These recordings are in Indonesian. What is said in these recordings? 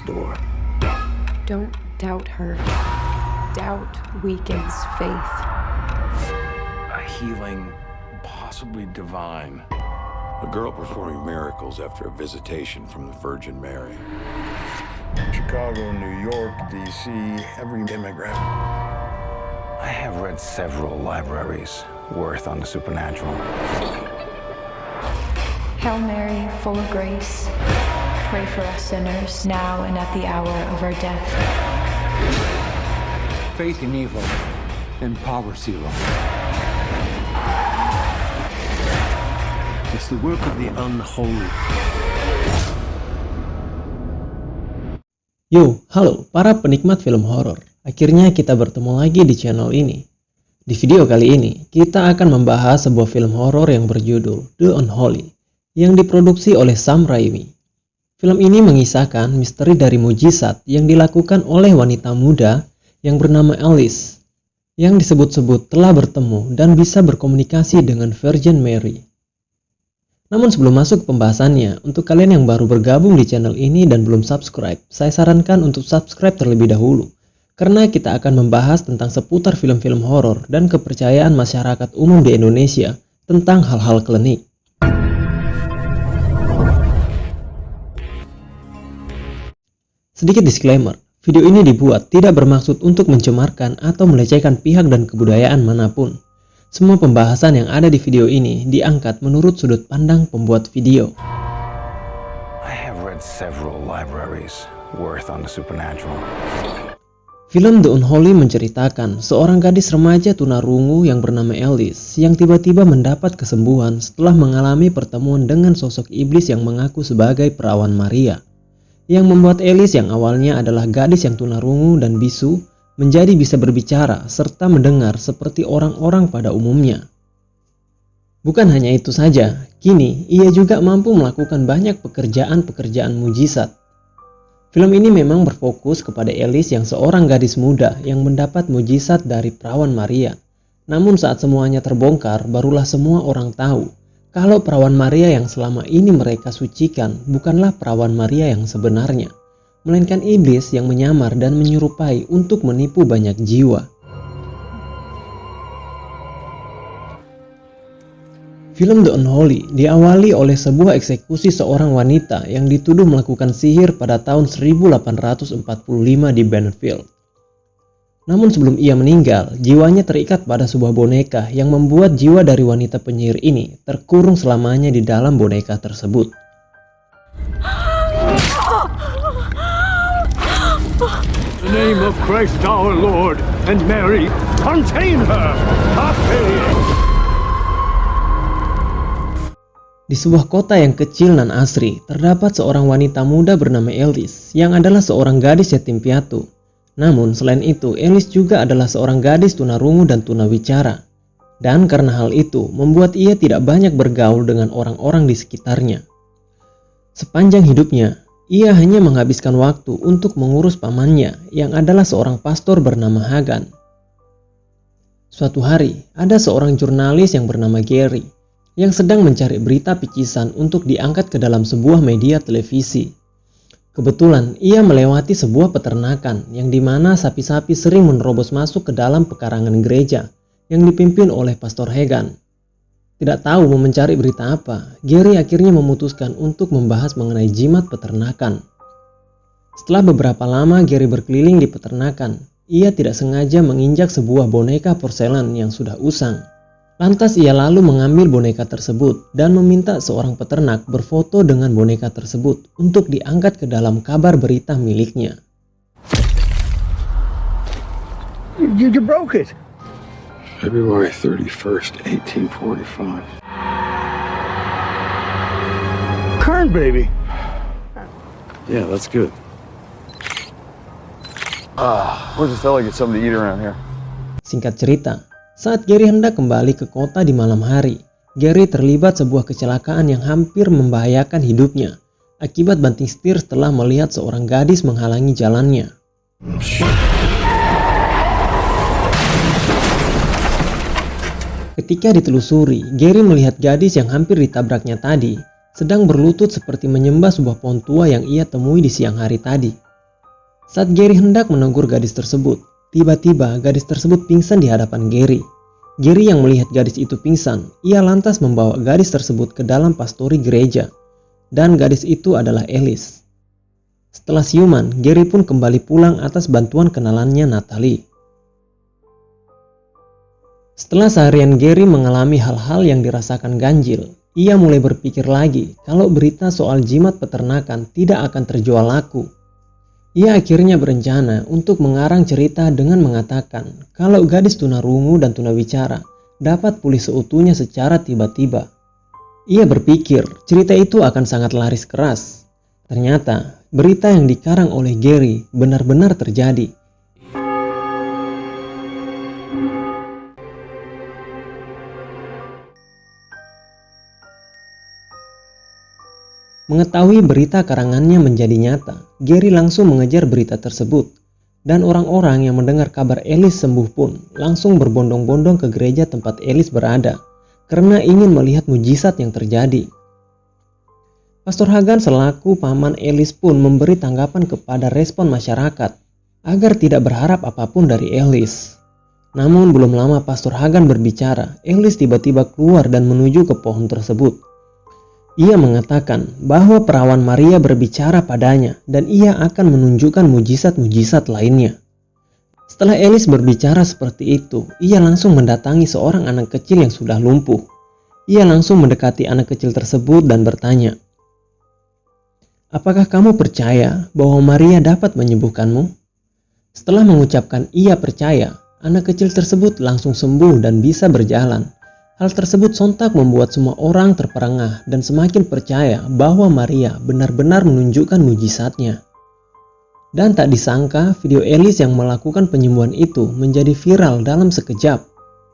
door. Don't doubt her. Doubt weakens faith. A healing, possibly divine. A girl performing miracles after a visitation from the Virgin Mary. Chicago, New York, D.C., every immigrant. I have read several libraries worth on the supernatural. Hail Mary, full of grace, pray for us sinners, now and at the hour of our death. Faith in evil and power zero. It's the work of the unholy. Yo, halo para penikmat film horor. Akhirnya kita bertemu lagi di channel ini. Di video kali ini, kita akan membahas sebuah film horor yang berjudul The Unholy yang diproduksi oleh Sam Raimi. Film ini mengisahkan misteri dari mujizat yang dilakukan oleh wanita muda yang bernama Alice, yang disebut-sebut telah bertemu dan bisa berkomunikasi dengan Virgin Mary. Namun sebelum masuk ke pembahasannya, untuk kalian yang baru bergabung di channel ini dan belum subscribe, saya sarankan untuk subscribe terlebih dahulu, karena kita akan membahas tentang seputar film-film horor dan kepercayaan masyarakat umum di Indonesia tentang hal-hal klinik. Sedikit disclaimer, video ini dibuat tidak bermaksud untuk mencemarkan atau melecehkan pihak dan kebudayaan manapun. Semua pembahasan yang ada di video ini diangkat menurut sudut pandang pembuat video. I have read several libraries worth on the supernatural. Film The Unholy menceritakan seorang gadis remaja tunarungu yang bernama Alice yang tiba-tiba mendapat kesembuhan setelah mengalami pertemuan dengan sosok iblis yang mengaku sebagai perawan Maria, yang membuat Alice yang awalnya adalah gadis yang tunarungu dan bisu menjadi bisa berbicara serta mendengar seperti orang-orang pada umumnya. Bukan hanya itu saja, kini ia juga mampu melakukan banyak pekerjaan-pekerjaan mujizat. Film ini memang berfokus kepada Alice yang seorang gadis muda yang mendapat mujizat dari perawan Maria. Namun saat semuanya terbongkar, barulah semua orang tahu kalau perawan Maria yang selama ini mereka sucikan bukanlah perawan Maria yang sebenarnya, melainkan iblis yang menyamar dan menyerupai untuk menipu banyak jiwa. Film The Unholy diawali oleh sebuah eksekusi seorang wanita yang dituduh melakukan sihir pada tahun 1845 di Benfield. Namun sebelum ia meninggal, jiwanya terikat pada sebuah boneka yang membuat jiwa dari wanita penyihir ini terkurung selamanya di dalam boneka tersebut. In the name of Christ our Lord and Mary, contain her! Di sebuah kota yang kecil dan asri, terdapat seorang wanita muda bernama Alice yang adalah seorang gadis yatim piatu. Namun selain itu, Alice juga adalah seorang gadis tunarungu dan tunawicara. Dan karena hal itu, membuat ia tidak banyak bergaul dengan orang-orang di sekitarnya. Sepanjang hidupnya, ia hanya menghabiskan waktu untuk mengurus pamannya yang adalah seorang pastor bernama Hagan. Suatu hari, ada seorang jurnalis yang bernama Gary yang sedang mencari berita picisan untuk diangkat ke dalam sebuah media televisi. Kebetulan ia melewati sebuah peternakan yang dimana sapi-sapi sering menerobos masuk ke dalam pekarangan gereja yang dipimpin oleh Pastor Hagan. Tidak tahu mau mencari berita apa, Gary akhirnya memutuskan untuk membahas mengenai jimat peternakan. Setelah beberapa lama Gary berkeliling di peternakan, ia tidak sengaja menginjak sebuah boneka porselen yang sudah usang. Lantas ia lalu mengambil boneka tersebut dan meminta seorang peternak berfoto dengan boneka tersebut untuk diangkat ke dalam kabar berita miliknya. You broke it! February 31st, 1845. Current baby! Yeah, that's good. Where's the fella get something to eat around here? Singkat cerita, saat Gary hendak kembali ke kota di malam hari, Gary terlibat sebuah kecelakaan yang hampir membahayakan hidupnya akibat banting setir setelah melihat seorang gadis menghalangi jalannya. Ketika ditelusuri, Gary melihat gadis yang hampir ditabraknya tadi sedang berlutut seperti menyembah sebuah pohon tua yang ia temui di siang hari tadi. Saat Gary hendak menegur gadis tersebut, tiba-tiba gadis tersebut pingsan di hadapan Gary. Gary yang melihat gadis itu pingsan, ia lantas membawa gadis tersebut ke dalam pastori gereja. Dan gadis itu adalah Alice. Setelah siuman, Gary pun kembali pulang atas bantuan kenalannya Natalie. Setelah seharian Gary mengalami hal-hal yang dirasakan ganjil, ia mulai berpikir lagi kalau berita soal jimat peternakan tidak akan terjual laku. Ia akhirnya berencana untuk mengarang cerita dengan mengatakan kalau gadis tunarungu dan tunawicara dapat pulih seutuhnya secara tiba-tiba. Ia berpikir cerita itu akan sangat laris keras. Ternyata berita yang dikarang oleh Gary benar-benar terjadi. Mengetahui berita karangannya menjadi nyata, Gary langsung mengejar berita tersebut. Dan orang-orang yang mendengar kabar Alice sembuh pun langsung berbondong-bondong ke gereja tempat Alice berada, karena ingin melihat mujizat yang terjadi. Pastor Hagan selaku paman Alice pun memberi tanggapan kepada respon masyarakat, agar tidak berharap apapun dari Alice. Namun belum lama Pastor Hagan berbicara, Alice tiba-tiba keluar dan menuju ke pohon tersebut. Ia mengatakan bahwa perawan Maria berbicara padanya dan ia akan menunjukkan mujizat-mujizat lainnya. Setelah Alice berbicara seperti itu, ia langsung mendatangi seorang anak kecil yang sudah lumpuh. Ia langsung mendekati anak kecil tersebut dan bertanya, "Apakah kamu percaya bahwa Maria dapat menyembuhkanmu?" Setelah mengucapkan ia percaya, anak kecil tersebut langsung sembuh dan bisa berjalan. Hal tersebut sontak membuat semua orang terperangah dan semakin percaya bahwa Maria benar-benar menunjukkan mujizatnya. Dan tak disangka video Alice yang melakukan penyembuhan itu menjadi viral dalam sekejap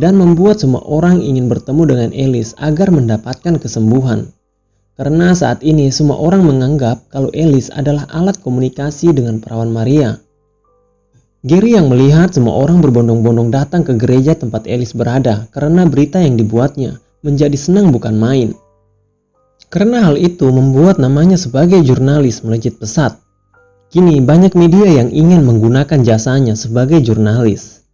dan membuat semua orang ingin bertemu dengan Alice agar mendapatkan kesembuhan. Karena saat ini semua orang menganggap kalau Alice adalah alat komunikasi dengan perawan Maria. Gary yang melihat semua orang berbondong-bondong datang ke gereja tempat Alice berada karena berita yang dibuatnya menjadi senang bukan main. Karena hal itu membuat namanya sebagai jurnalis melejit pesat. Kini banyak media yang ingin menggunakan jasanya sebagai jurnalis.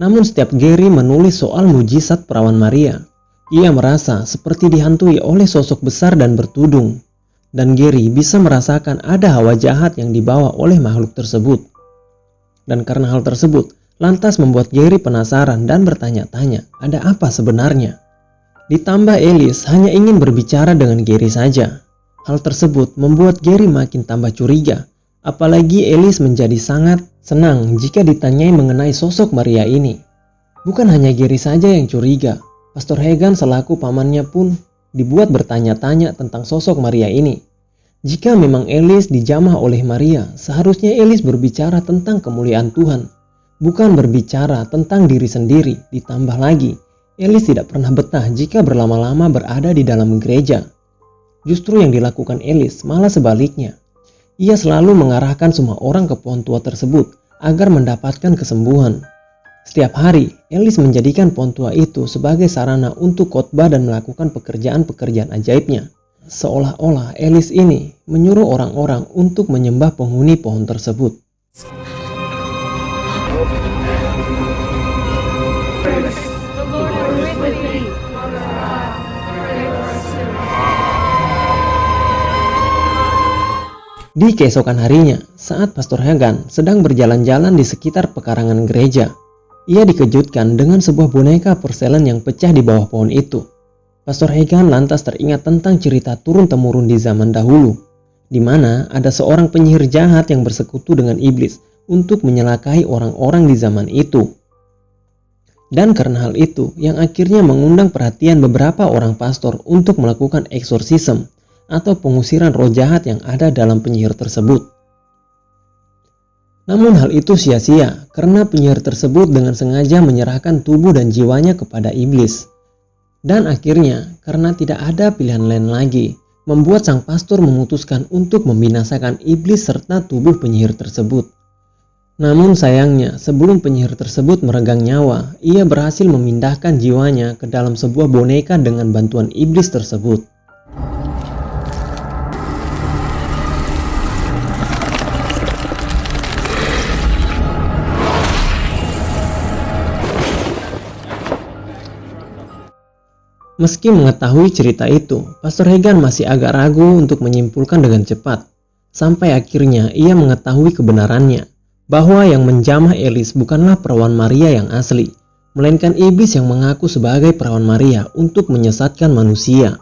Namun setiap Gary menulis soal mujizat perawan Maria, ia merasa seperti dihantui oleh sosok besar dan bertudung. Dan Gary bisa merasakan ada hawa jahat yang dibawa oleh makhluk tersebut. Dan karena hal tersebut, lantas membuat Gary penasaran dan bertanya-tanya, ada apa sebenarnya? Ditambah Alice hanya ingin berbicara dengan Gary saja. Hal tersebut membuat Gary makin tambah curiga, apalagi Alice menjadi sangat senang jika ditanyai mengenai sosok Maria ini. Bukan hanya Gary saja yang curiga, Pastor Hagan selaku pamannya pun dibuat bertanya-tanya tentang sosok Maria ini. Jika memang Alice dijamah oleh Maria, seharusnya Alice berbicara tentang kemuliaan Tuhan, bukan berbicara tentang diri sendiri. Ditambah lagi, Alice tidak pernah betah jika berlama-lama berada di dalam gereja. Justru yang dilakukan Alice malah sebaliknya. Ia selalu mengarahkan semua orang ke pohon tua tersebut agar mendapatkan kesembuhan. Setiap hari, Alice menjadikan pohon tua itu sebagai sarana untuk khotbah dan melakukan pekerjaan-pekerjaan ajaibnya. Seolah-olah Alice ini menyuruh orang-orang untuk menyembah penghuni pohon tersebut. Di keesokan harinya, saat Pastor Hagan sedang berjalan-jalan di sekitar pekarangan gereja, ia dikejutkan dengan sebuah boneka porselen yang pecah di bawah pohon itu. Pastor Hagan lantas teringat tentang cerita turun-temurun di zaman dahulu, di mana ada seorang penyihir jahat yang bersekutu dengan iblis untuk menyelakai orang-orang di zaman itu. Dan karena hal itu, yang akhirnya mengundang perhatian beberapa orang pastor untuk melakukan eksorsisme atau pengusiran roh jahat yang ada dalam penyihir tersebut. Namun hal itu sia-sia karena penyihir tersebut dengan sengaja menyerahkan tubuh dan jiwanya kepada iblis. Dan akhirnya, karena tidak ada pilihan lain lagi, membuat sang pastor memutuskan untuk membinasakan iblis serta tubuh penyihir tersebut. Namun sayangnya, sebelum penyihir tersebut meregang nyawa, ia berhasil memindahkan jiwanya ke dalam sebuah boneka dengan bantuan iblis tersebut. Meski mengetahui cerita itu, Pastor Hagan masih agak ragu untuk menyimpulkan dengan cepat. Sampai akhirnya ia mengetahui kebenarannya, bahwa yang menjamah Alice bukanlah perawan Maria yang asli, melainkan iblis yang mengaku sebagai perawan Maria untuk menyesatkan manusia.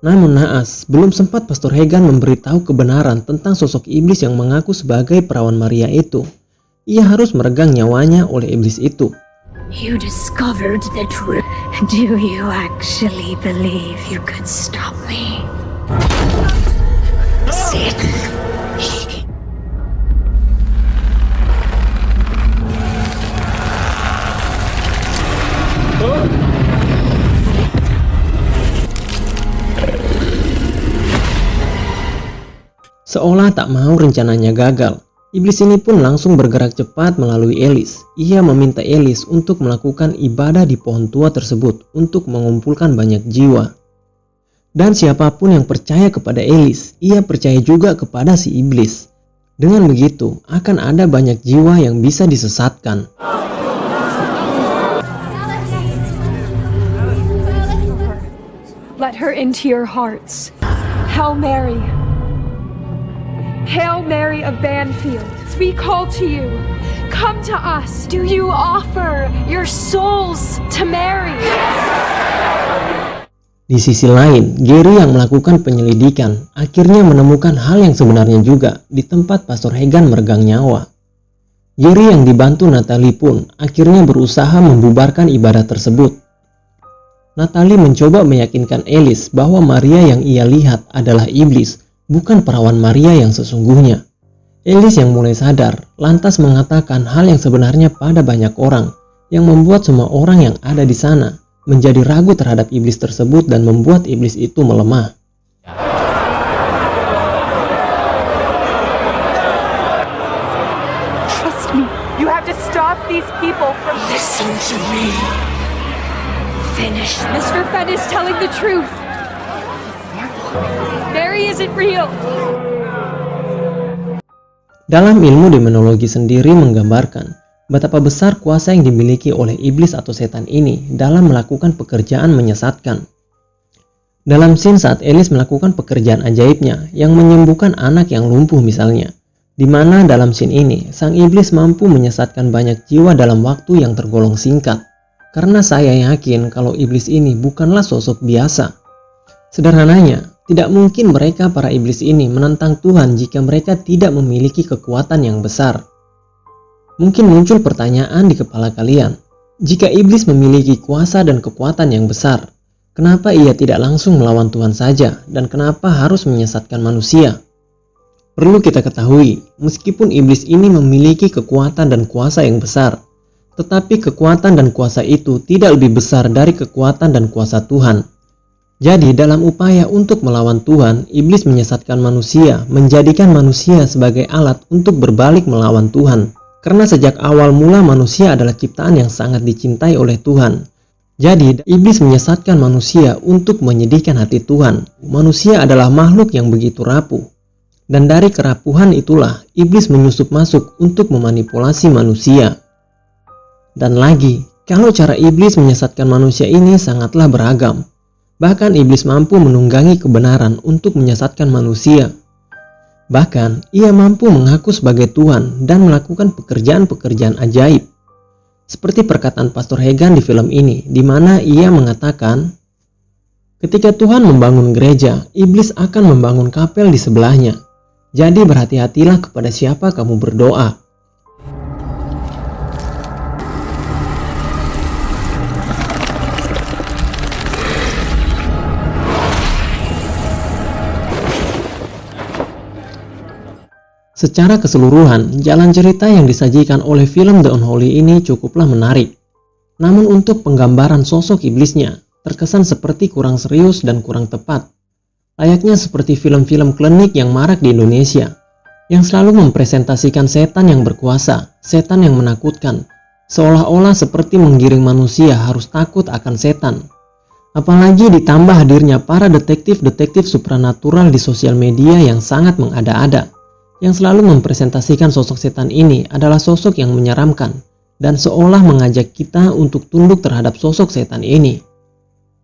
Namun naas, belum sempat Pastor Hagan memberitahu kebenaran tentang sosok iblis yang mengaku sebagai perawan Maria itu, ia harus meregang nyawanya oleh iblis itu. You discovered the truth. Do you actually believe you could stop me? Satan. Seolah tak mau rencananya gagal, iblis ini pun langsung bergerak cepat melalui Alice. Ia meminta Alice untuk melakukan ibadah di pohon tua tersebut untuk mengumpulkan banyak jiwa. Dan siapapun yang percaya kepada Alice, ia percaya juga kepada si iblis. Dengan begitu, akan ada banyak jiwa yang bisa disesatkan. Let her into your hearts. Hail Mary. Hail Mary of Banfield, we call to you. Come to us. Do you offer your souls to Mary? Di sisi lain, Gary yang melakukan penyelidikan akhirnya menemukan hal yang sebenarnya juga di tempat Pastor Hagan meregang nyawa. Gary yang dibantu Natalie pun akhirnya berusaha membubarkan ibadah tersebut. Natalie mencoba meyakinkan Alice bahwa Maria yang ia lihat adalah iblis, bukan perawan Maria yang sesungguhnya. Alice yang mulai sadar, lantas mengatakan hal yang sebenarnya pada banyak orang, yang membuat semua orang yang ada di sana menjadi ragu terhadap iblis tersebut dan membuat iblis itu melemah. Trust me. You have to stop these people from... Listen to me. Finish. Mr. Fenn is telling the truth. Mary isn't real. Dalam ilmu demonologi sendiri menggambarkan betapa besar kuasa yang dimiliki oleh iblis atau setan ini dalam melakukan pekerjaan menyesatkan. Dalam scene saat Alice melakukan pekerjaan ajaibnya yang menyembuhkan anak yang lumpuh misalnya, di mana dalam scene ini sang iblis mampu menyesatkan banyak jiwa dalam waktu yang tergolong singkat. Karena saya yakin kalau iblis ini bukanlah sosok biasa. Sederhananya, tidak mungkin mereka para iblis ini menentang Tuhan jika mereka tidak memiliki kekuatan yang besar. Mungkin muncul pertanyaan di kepala kalian, jika iblis memiliki kuasa dan kekuatan yang besar, kenapa ia tidak langsung melawan Tuhan saja dan kenapa harus menyesatkan manusia? Perlu kita ketahui, meskipun iblis ini memiliki kekuatan dan kuasa yang besar, tetapi kekuatan dan kuasa itu tidak lebih besar dari kekuatan dan kuasa Tuhan. Jadi dalam upaya untuk melawan Tuhan, iblis menyesatkan manusia, menjadikan manusia sebagai alat untuk berbalik melawan Tuhan. Karena sejak awal mula manusia adalah ciptaan yang sangat dicintai oleh Tuhan. Jadi iblis menyesatkan manusia untuk menyedihkan hati Tuhan. Manusia adalah makhluk yang begitu rapuh. Dan dari kerapuhan itulah iblis menyusup masuk untuk memanipulasi manusia. Dan lagi, kalau cara iblis menyesatkan manusia ini sangatlah beragam. Bahkan iblis mampu menunggangi kebenaran untuk menyesatkan manusia. Bahkan ia mampu mengaku sebagai Tuhan dan melakukan pekerjaan-pekerjaan ajaib. Seperti perkataan Pastor Hagan di film ini, di mana ia mengatakan, ketika Tuhan membangun gereja, iblis akan membangun kapel di sebelahnya. Jadi berhati-hatilah kepada siapa kamu berdoa. Secara keseluruhan, jalan cerita yang disajikan oleh film The Unholy ini cukuplah menarik. Namun untuk penggambaran sosok iblisnya, terkesan seperti kurang serius dan kurang tepat. Layaknya seperti film-film klinik yang marak di Indonesia, yang selalu mempresentasikan setan yang berkuasa, setan yang menakutkan, seolah-olah seperti menggiring manusia harus takut akan setan. Apalagi ditambah hadirnya para detektif-detektif supranatural di sosial media yang sangat mengada-ada, yang selalu mempresentasikan sosok setan ini adalah sosok yang menyeramkan dan seolah mengajak kita untuk tunduk terhadap sosok setan ini.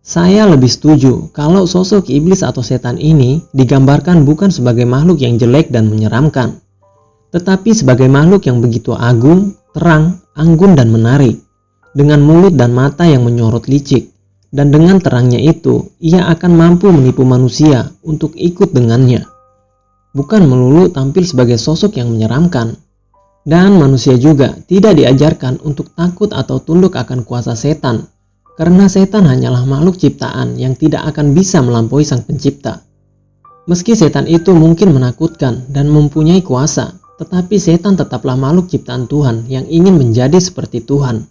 Saya lebih setuju kalau sosok iblis atau setan ini digambarkan bukan sebagai makhluk yang jelek dan menyeramkan, tetapi sebagai makhluk yang begitu agung, terang, anggun dan menarik, dengan mulut dan mata yang menyorot licik, dan dengan terangnya itu ia akan mampu menipu manusia untuk ikut dengannya. Bukan melulu tampil sebagai sosok yang menyeramkan. Dan manusia juga tidak diajarkan untuk takut atau tunduk akan kuasa setan, karena setan hanyalah makhluk ciptaan yang tidak akan bisa melampaui sang pencipta. Meski setan itu mungkin menakutkan dan mempunyai kuasa, tetapi setan tetaplah makhluk ciptaan Tuhan yang ingin menjadi seperti Tuhan.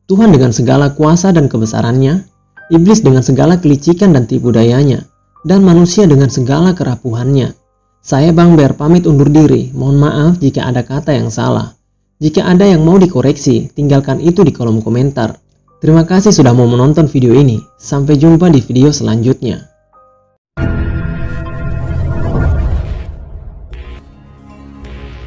Tuhan dengan segala kuasa dan kebesarannya, iblis dengan segala kelicikan dan tipu dayanya, dan manusia dengan segala kerapuhannya. Saya Bang Ber pamit undur diri, mohon maaf jika ada kata yang salah. Jika ada yang mau dikoreksi, tinggalkan itu di kolom komentar. Terima kasih sudah mau menonton video ini, sampai jumpa di video selanjutnya.